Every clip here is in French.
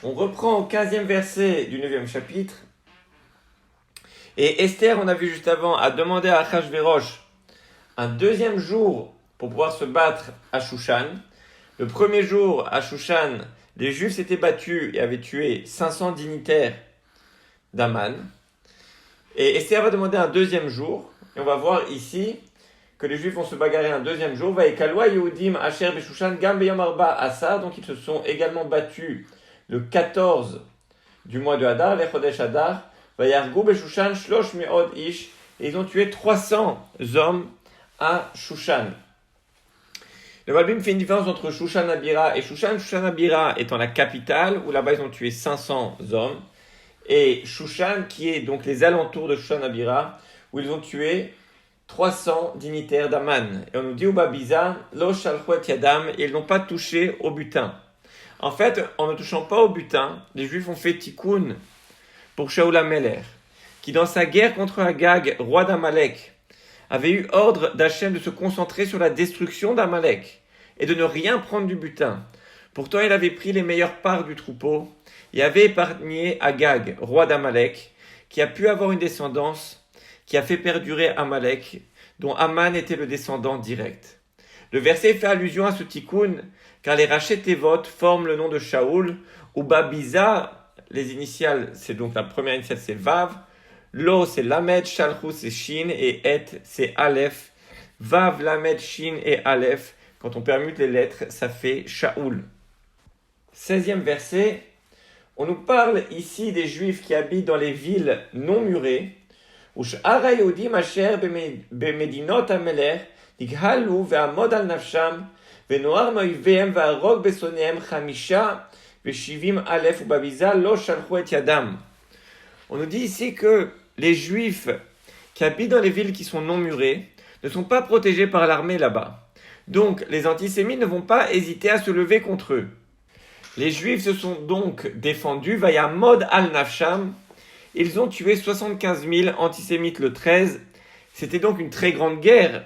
On reprend au 15e verset du 9e chapitre. Et Esther, on a vu juste avant, a demandé à Achashverosh un deuxième jour pour pouvoir se battre à Shushan. Le premier jour, à Shushan, les Juifs s'étaient battus et avaient tué 500 dignitaires d'Aman. Et Esther va demander un deuxième jour. Et on va voir ici que les Juifs vont se bagarrer un deuxième jour. Vaïkalwa Yehudim Asher Beshushan Gam Beyom Arba Asa. Donc ils se sont également battus le 14 du mois de Hadar, les Chodesh Hadar. Vayargou Beshushan Shlosh Me'od Ish. Et ils ont tué 300 hommes à Shushan. Le Malbim fait une différence entre Shushan Abira et Shushan. Shushan Abira étant la capitale, où là-bas ils ont tué 500 hommes. Et Shushan, qui est donc les alentours de Shushan Abira, où ils ont tué 300 dignitaires d'Aman. Et on nous dit, Ubabiza, Lo Shalchot Yadam, et ils n'ont pas touché au butin. En fait, en ne touchant pas au butin, les Juifs ont fait tikkun pour Shaul HaMelech, qui dans sa guerre contre Agag, roi d'Amalek, avait eu ordre d'Hachem de se concentrer sur la destruction d'Amalek et de ne rien prendre du butin. Pourtant, il avait pris les meilleures parts du troupeau et avait épargné Agag, roi d'Amalek, qui a pu avoir une descendance qui a fait perdurer Amalek, dont Aman était le descendant direct. Le verset fait allusion à ce tikkun, car les Rachet Tevot forment le nom de Shaoul, ou Babiza, les initiales, c'est donc la première initiale, c'est Vav, Lo, c'est Lamed, Shalchou, c'est Shin, et Et, c'est Aleph. Vav, Lamed, Shin et Aleph, quand on permute les lettres, ça fait Shaoul. 16e verset, on nous parle ici des Juifs qui habitent dans les villes non murées, où Sh'ara Yehudim asher b'medinot hamelech nighalu ve'amod al nafsham ve'noar ma'oivehem ve'arog besonehem chamisha ve'shivim aleph u'babiza lo shalchu et yadam. On nous dit ici que les Juifs qui habitent dans les villes qui sont non murées ne sont pas protégés par l'armée là-bas. Donc, les antisémites ne vont pas hésiter à se lever contre eux. Les Juifs se sont donc défendus, Vayamod al-Nafsham. Ils ont tué 75 000 antisémites le 13. C'était donc une très grande guerre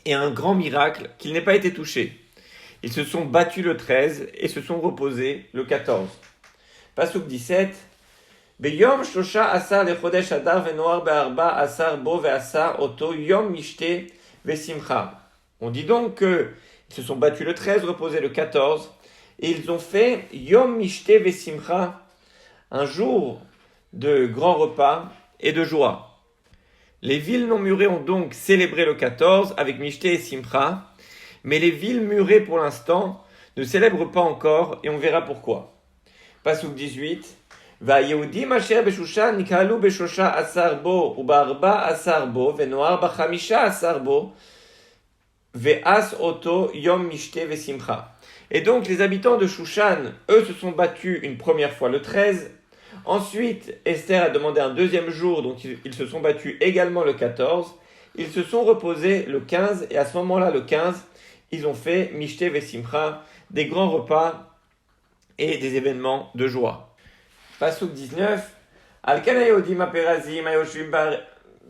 et un grand miracle qu'il n'ait pas été touché. Ils se sont battus le 13 et se sont reposés le 14. Pasuk 17. Beyom Shosha Asar le Chodesh Adar Venoar Be'arba Asar Bo Ve'asar Oto Yom Mishte Ve'simcha. On dit donc qu'ils se sont battus le 13, reposés le 14, et ils ont fait Yom Mishte Ve'simcha, un jour de grand repas et de joie. Les villes non murées ont donc célébré le 14 avec Mishte et Simcha, mais les villes murées pour l'instant ne célèbrent pas encore, et on verra pourquoi. Pasuk 18. והיהודים אשר בשושן נקהלו בשלושה עשר בו ובארבע עשר בו ונוער בחמישה עשר בו ואז אותו יום משתה ושמחה. Et donc les habitants de Shushan, eux se sont battus une première fois le 13. Ensuite, Esther a demandé un deuxième jour, donc ils se sont battus également le 14. Ils se sont reposés le 15 et à ce moment-là, le 15, ils ont fait Mishte Vesimcha, des grands repas et des événements de joie. Pasuk 19. Al-kan hayodim haperazim hayoshvim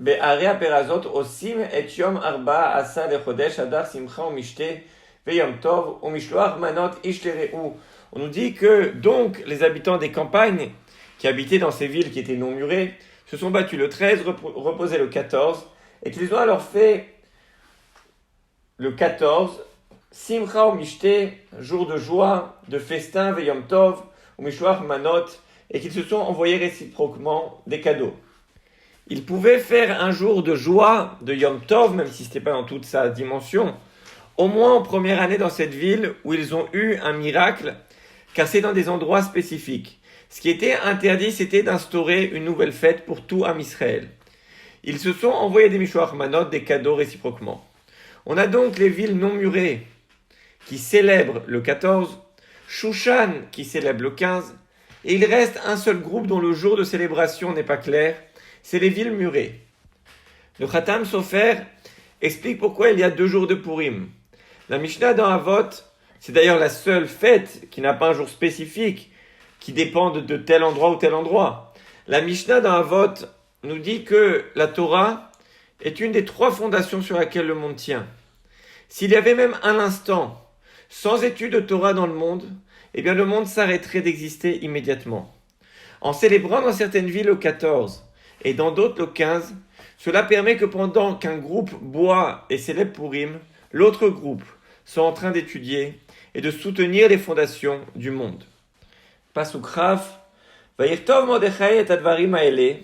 be'arei haperazot osim et yom arba asa lechodesh adar simcha umishte ve'yom tov umishloach manot ish lereu. On nous dit que donc les habitants des campagnes qui habitaient dans ces villes qui étaient non murées se sont battus le 13, reposés le 14, et qu'ils ont alors fait le 14 simcha umishte, jour de joie, de festin ve'yom tov umishloach manot, et qu'ils se sont envoyés réciproquement des cadeaux. Ils pouvaient faire un jour de joie, de Yom Tov, même si ce n'était pas dans toute sa dimension, au moins en première année dans cette ville où ils ont eu un miracle, car c'est dans des endroits spécifiques. Ce qui était interdit, c'était d'instaurer une nouvelle fête pour tout Am Israël. Ils se sont envoyés des Mishloach Manot, des cadeaux réciproquement. On a donc les villes non murées qui célèbrent le 14, Shushan qui célèbre le 15, et il reste un seul groupe dont le jour de célébration n'est pas clair, c'est les villes murées. Le Khatam Sofer explique pourquoi il y a 2 jours de Purim. La Mishnah dans Avot, c'est d'ailleurs la seule fête qui n'a pas un jour spécifique, qui dépend de tel endroit ou tel endroit. La Mishnah dans Avot nous dit que la Torah est une des 3 fondations sur laquelle le monde tient. S'il y avait même un instant sans étude de Torah dans le monde, eh bien le monde s'arrêterait d'exister immédiatement. En célébrant dans certaines villes le 14 et dans d'autres le 15, cela permet que pendant qu'un groupe boit et célèbre Purim, l'autre groupe soit en train d'étudier et de soutenir les fondations du monde. Pasuk Raf, Vayirtov Mordechai et advarim haele.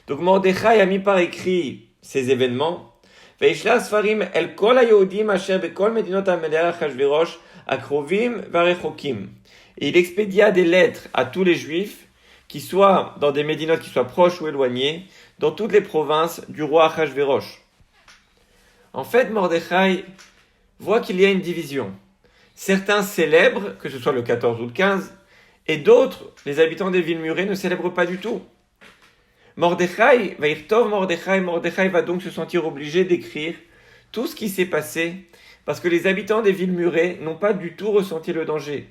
Donc Mordechai a mis par écrit ces événements. Vayishla Sfarim el kol hayehudim asher bekol medinot ha-melech Achashverosh akrovim varechokim. Et il expédia des lettres à tous les juifs qui soient dans des médinotes qui soient proches ou éloignés, dans toutes les provinces du roi Achashverosh. En fait, Mordechai voit qu'il y a une division. Certains célèbrent, que ce soit le 14 ou le 15, et d'autres, les habitants des villes murées, ne célèbrent pas du tout. Mordechai va donc se sentir obligé d'écrire tout ce qui s'est passé, parce que les habitants des villes murées n'ont pas du tout ressenti le danger.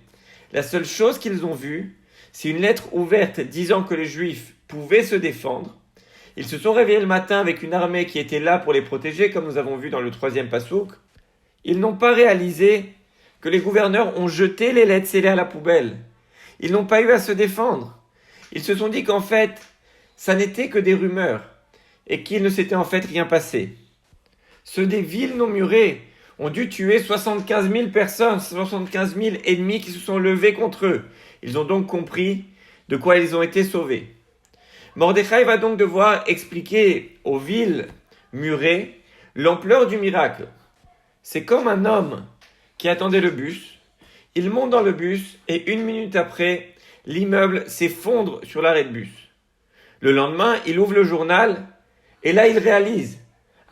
La seule chose qu'ils ont vue, c'est une lettre ouverte disant que les Juifs pouvaient se défendre. Ils se sont réveillés le matin avec une armée qui était là pour les protéger, comme nous avons vu dans le 3e pasouk. Ils n'ont pas réalisé que les gouverneurs ont jeté les lettres scellées à la poubelle. Ils n'ont pas eu à se défendre. Ils se sont dit qu'en fait, ça n'était que des rumeurs et qu'il ne s'était en fait rien passé. Ceux des villes non murées ont dû tuer 75 000 personnes, 75 000 ennemis qui se sont levés contre eux. Ils ont donc compris de quoi ils ont été sauvés. Mordechai va donc devoir expliquer aux villes murées l'ampleur du miracle. C'est comme un homme qui attendait le bus. Il monte dans le bus et 1 minute après, l'immeuble s'effondre sur l'arrêt de bus. Le lendemain, il ouvre le journal et là, il réalise.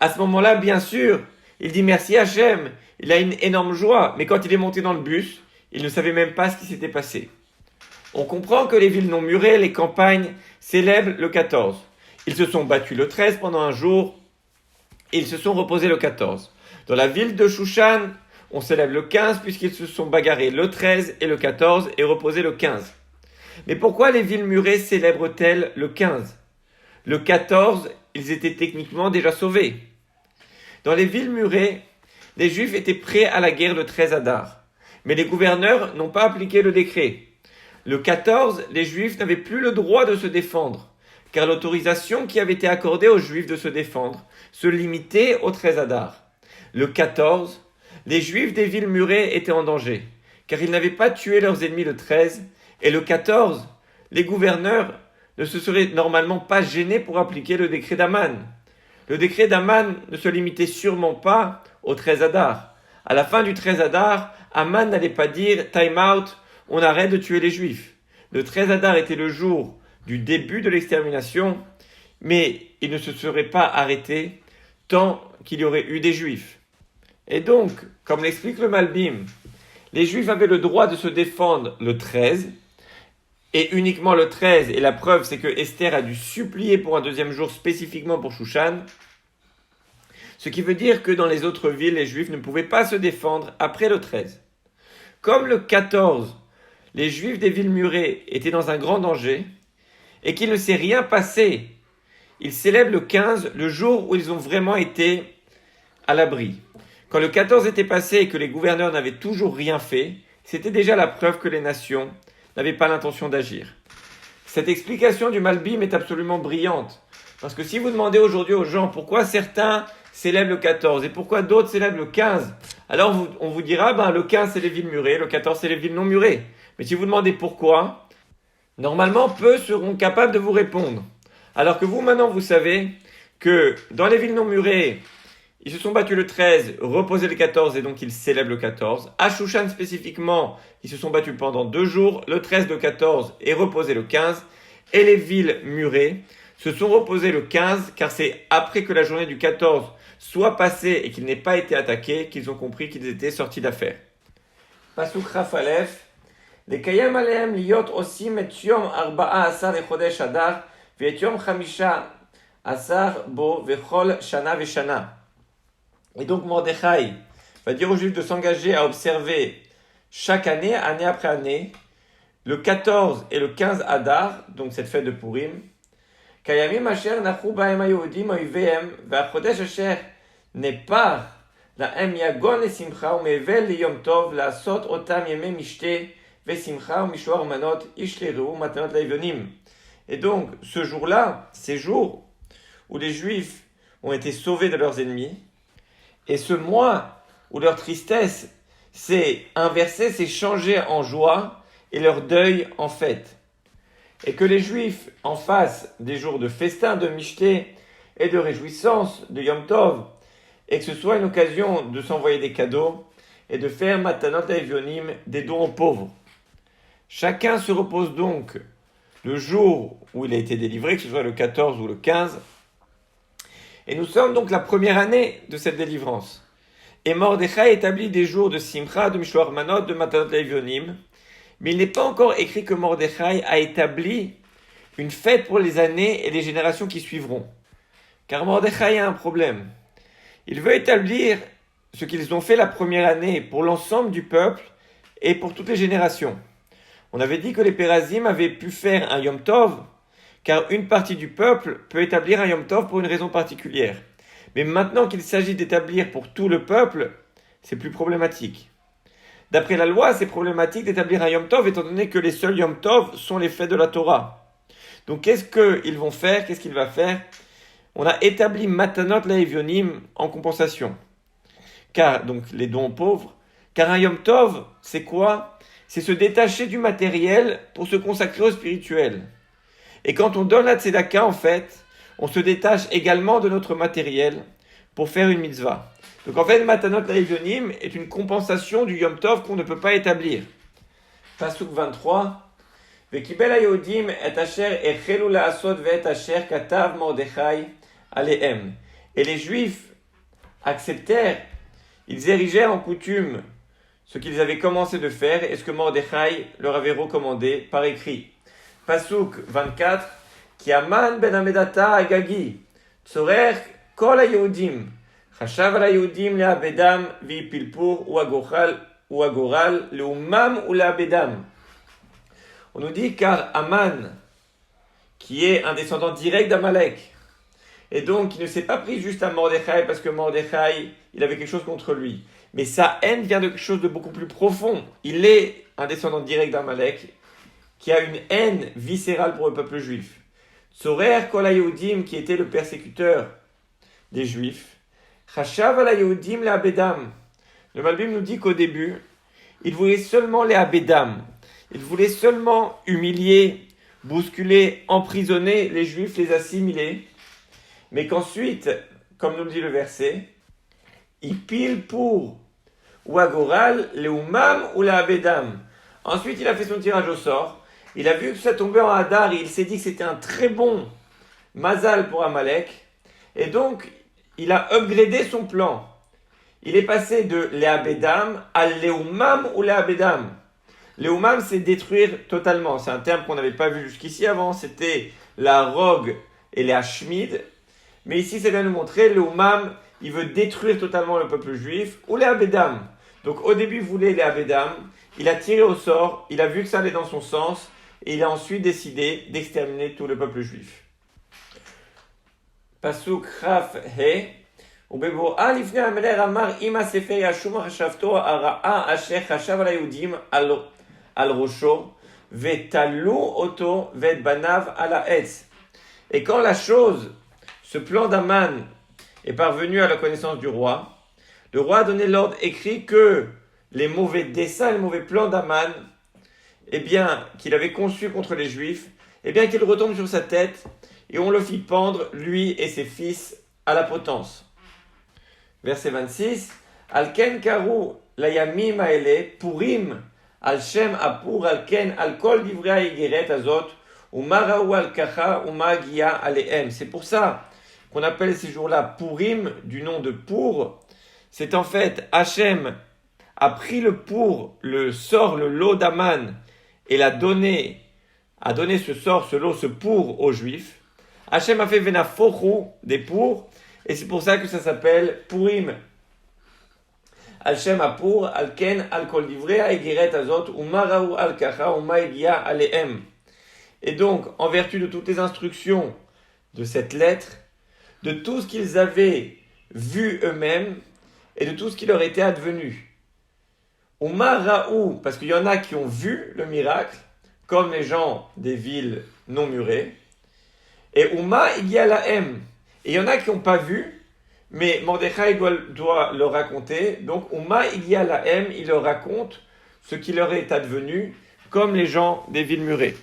À ce moment-là, bien sûr, il dit merci Hachem. Il a une énorme joie. Mais quand il est monté dans le bus, il ne savait même pas ce qui s'était passé. On comprend que les villes non murées, les campagnes, célèbrent le 14. Ils se sont battus le 13 pendant un jour et ils se sont reposés le 14. Dans la ville de Shushan, on célèbre le 15 puisqu'ils se sont bagarrés le 13 et le 14 et reposés le 15. Mais pourquoi les villes murées célèbrent-elles le 15 ? Le 14, ils étaient techniquement déjà sauvés. Dans les villes murées, les Juifs étaient prêts à la guerre le 13 Adar. Mais les gouverneurs n'ont pas appliqué le décret. Le 14, les Juifs n'avaient plus le droit de se défendre, car l'autorisation qui avait été accordée aux Juifs de se défendre se limitait au 13 Adar. Le 14, les Juifs des villes murées étaient en danger, car ils n'avaient pas tué leurs ennemis le 13, et le 14, les gouverneurs ne se seraient normalement pas gênés pour appliquer le décret d'Aman. Le décret d'Aman ne se limitait sûrement pas au 13 Adar. À la fin du 13 Adar, Aman n'allait pas dire « time out », on arrête de tuer les Juifs. Le 13 Adar était le jour du début de l'extermination, mais il ne se serait pas arrêté tant qu'il y aurait eu des Juifs. Et donc, comme l'explique le Malbim, les Juifs avaient le droit de se défendre le 13, et uniquement le 13, et la preuve c'est que Esther a dû supplier pour un deuxième jour spécifiquement pour Shushan, ce qui veut dire que dans les autres villes, les Juifs ne pouvaient pas se défendre après le 13. Comme le 14, les Juifs des villes murées étaient dans un grand danger, et qu'il ne s'est rien passé, ils célèbrent le 15, le jour où ils ont vraiment été à l'abri. Quand le 14 était passé et que les gouverneurs n'avaient toujours rien fait, c'était déjà la preuve que les nations n'avaient pas l'intention d'agir. Cette explication du Malbim est absolument brillante. Parce que si vous demandez aujourd'hui aux gens pourquoi certains célèbrent le 14 et pourquoi d'autres célèbrent le 15, alors on vous dira, le 15 c'est les villes murées, le 14 c'est les villes non murées. Mais si vous demandez pourquoi, normalement peu seront capables de vous répondre. Alors que vous maintenant vous savez que dans les villes non murées, ils se sont battus le 13, reposés le 14 et donc ils célèbrent le 14. À Shushan spécifiquement, ils se sont battus pendant 2 jours, le 13, le 14 et reposés le 15. Et les villes murées se sont reposées le 15 car c'est après que la journée du 14 soit passée et qu'ils n'aient pas été attaqués qu'ils ont compris qu'ils étaient sortis d'affaire. Pasuk Raf Aleph. לקיים עליהם להיות עושים את יום 14 לחודש אדר ואת יום 15 בו וכל שנה ושנה. Et donc Mordechai va dire aux Juifs de s'engager à observer chaque année, année après année, le 14 et le 15 Adar, donc cette fête de Purim, כימים אשר נחו בהם היהודים אויביהם והחודש אשר נפח להם יגון לשמחה ומבל ליום טוב לעשות אותם ימי משתה Vesimcha ou Mishwar Manot Ishleru Matanot Laivionim. Et donc, ce jour-là, ces jours où les Juifs ont été sauvés de leurs ennemis, et ce mois où leur tristesse s'est inversée, s'est changée en joie, et leur deuil en fête. Et que les Juifs en fassent des jours de festin, de Mishté et de réjouissance, de Yom Tov, et que ce soit une occasion de s'envoyer des cadeaux et de faire Matanot Laivionim, des dons aux pauvres. Chacun se repose donc le jour où il a été délivré, que ce soit le 14 ou le 15. Et nous sommes donc la première année de cette délivrance. Et Mordechai établit des jours de Simcha, de Mishloach Manot, de Matanot Laivionim. Mais il n'est pas encore écrit que Mordechai a établi une fête pour les années et les générations qui suivront. Car Mordechai a un problème. Il veut établir ce qu'ils ont fait la première année pour l'ensemble du peuple et pour toutes les générations. On avait dit que les Pérazim avaient pu faire un Yom Tov, car une partie du peuple peut établir un Yom Tov pour une raison particulière. Mais maintenant qu'il s'agit d'établir pour tout le peuple, c'est plus problématique. D'après la loi, c'est problématique d'établir un Yom Tov, étant donné que les seuls Yom Tov sont les fêtes de la Torah. Donc qu'est-ce qu'ils vont faire? Qu'est-ce qu'il va faire? On a établi Matanot Laivionim en compensation. Car, donc, les dons aux pauvres. Car un Yom Tov, c'est quoi? C'est se détacher du matériel pour se consacrer au spirituel. Et quand on donne la tzedaka, en fait, on se détache également de notre matériel pour faire une mitzvah. Donc en fait, Matanot Laivionim est une compensation du Yom Tov qu'on ne peut pas établir. Pasuk 23. Vekibel haYehudim et asher echelu la'asot ve'et asher katav Mordechai alehem. Et les Juifs acceptèrent, ils érigèrent en coutume ce qu'ils avaient commencé de faire et ce que Mordechai leur avait recommandé par écrit. Pasuk 24. Ki Aman ben Amedata agagi tzorer kol haYehudim chashav al haYehudim le'abedam v'ipilpur ou agoral le'umam ou le'abedam. On nous dit car Aman, qui est un descendant direct d'Amalek, et donc il ne s'est pas pris juste à Mordechai parce que Mordechai, il avait quelque chose contre lui. Mais sa haine vient de quelque chose de beaucoup plus profond. Il est un descendant direct d'Amalek qui a une haine viscérale pour le peuple juif. Tzorer kol haYehudim, qui était le persécuteur des Juifs, chashav al haYehudim le'abedam. Le Malbim nous dit qu'au début, il voulait seulement les abedam. Il voulait seulement humilier, bousculer, emprisonner les Juifs, les assimiler. Mais qu'ensuite, comme nous le dit le verset, il pile pour ou agoral, le umam ou la abedam. Ensuite, il a fait son tirage au sort. Il a vu que ça tombait en Hadar et il s'est dit que c'était un très bon mazal pour Amalek. Et donc, il a upgradé son plan. Il est passé de Leabedam à Leumam ou Leabedam. Leumam, c'est détruire totalement. C'est un terme qu'on n'avait pas vu jusqu'ici avant. C'était la rogue et la shmid. Mais ici, c'est bien nous montrer, Leumam, il veut détruire totalement le peuple juif. Ou Leabedam. Donc, au début, il voulait Leabedam. Il a tiré au sort. Il a vu que ça allait dans son sens. Et il a ensuite décidé d'exterminer tout le peuple juif. Pasuk Chaf He. ובבואה לפני המלך אמר אם הספר ישוב מחשבתו הרעה אשר חשב על היהודים על ראשו ותלו אותו ואת בניו על העץ. Et quand la chose, ce plan d'Aman est parvenu à la connaissance du roi, le roi a donné l'ordre écrit que les mauvais desseins, les mauvais plans d'Aman, eh bien, qu'il avait conçus contre les Juifs, eh bien, qu'il retombe sur sa tête et on le fit pendre, lui et ses fils, à la potence. Verset 26. Alken karu layamim haele purim al shem apur alken al kol divrei haigeret azot umarau al kacha umagia alehem. C'est pour ça qu'on appelle ces jours-là Purim du nom de Pour. C'est en fait Hachem a pris le pour, le sort, le lot d'Aman et a donné ce sort, ce lot, ce pour aux Juifs. Hachem a fait venafochu des pour. Et c'est pour ça que ça s'appelle Purim. Al-Shem Apur, Al-Ken, Al-Kol Divrei, Ha'egeret Azot, Umarahu Al-Kacha, Umaegia Alehem. Et donc, en vertu de toutes les instructions de cette lettre, de tout ce qu'ils avaient vu eux-mêmes, et de tout ce qui leur était advenu. Uma Raou, parce qu'il y en a qui ont vu le miracle, comme les gens des villes non murées. Et Uma, il y a la M. Et il y en a qui n'ont pas vu, mais Mordechai doit le raconter. Donc Uma, il y a la M, il leur raconte ce qui leur est advenu, comme les gens des villes murées.